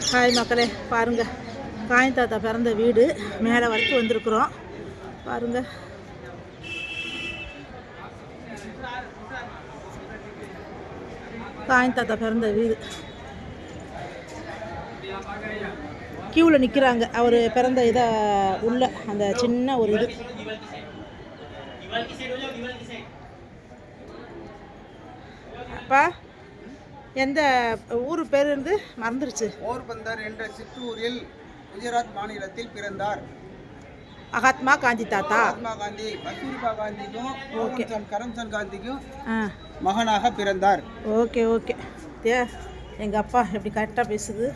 Hi மக்களே, பாருங்கள் coin தாத்தா பிறந்த வீடு மேலே வரைக்கும் வந்திருக்குறோம். பாருங்கள், காயின் தாத்தா பிறந்த வீடு. கியூவில் நிற்கிறாங்க. அவர் பிறந்த இதை உள்ள அந்த சின்ன ஒரு இது. அப்பா எந்த ஊர் பேர் இருந்து மறந்துருச்சு. போர்பந்தர் என்ற சிற்றூரில் குஜராத் மாநிலத்தில் பிறந்தார். மகாத்மா காந்தி தாத்தா. மகாத்மா காந்தி கஸ்தூரிபா காந்திக்கும் கரம்சந்த் காந்திக்கும் மகனாக பிறந்தார். Okay okay. எங்கள் அப்பா எப்படி கரெக்டாக பேசுது.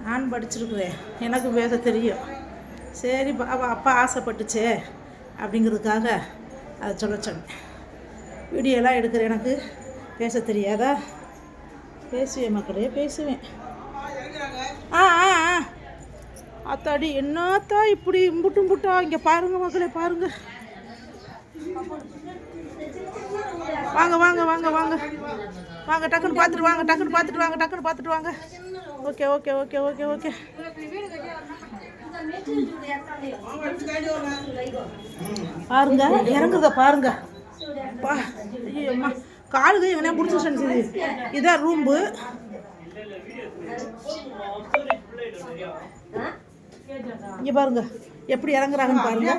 நான் படிச்சிருக்கிறேன், எனக்கு பேச தெரியும். சரி பாபா, அப்பா ஆசைப்பட்டுச்சே அப்படிங்கிறதுக்காக அதை சொல்ல சொன்னேன். வீடியோலாம் எடுக்கிற எனக்கு பேச தெரியாதா? பேசுவேன் மக்களே, பேசுவேன். அத்தாடி என்னத்தா இப்படி இம்புட்டா. இங்கே பாருங்கள் மக்களே, பாருங்கள். வாங்க வாங்க வாங்க வாங்க வாங்க, டக்குன்னு பார்த்துட்டு வாங்க, டக்குன்னு பார்த்துட்டு வாங்க, டக்குன்னு பார்த்துட்டு வாங்க. Okay okay okay okay okay. பாருங்க, இறங்குங்க பாருங்க. ஐயோம்மா, காலுக்கு இவனே பிடிச்சி. இதான் ரூம்பு. இங்கே பாருங்க எப்படி இறங்குறாங்கன்னு பாருங்க,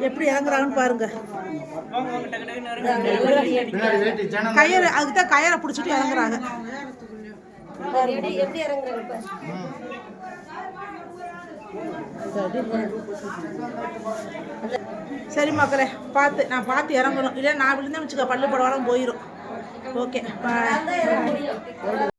எப்படி இறங்குறாங்கன்னு பாருங்க. கயிறு, அதுக்குதான் கயிறை பிடிச்சிட்டு இறங்குறாங்க. சரி மக்களே, நான் பார்த்து இறங்கணும். இல்லை நான் விழுந்தேன் வச்சுக்க, பல்லு படவாலும் போயிடும். ஓகே.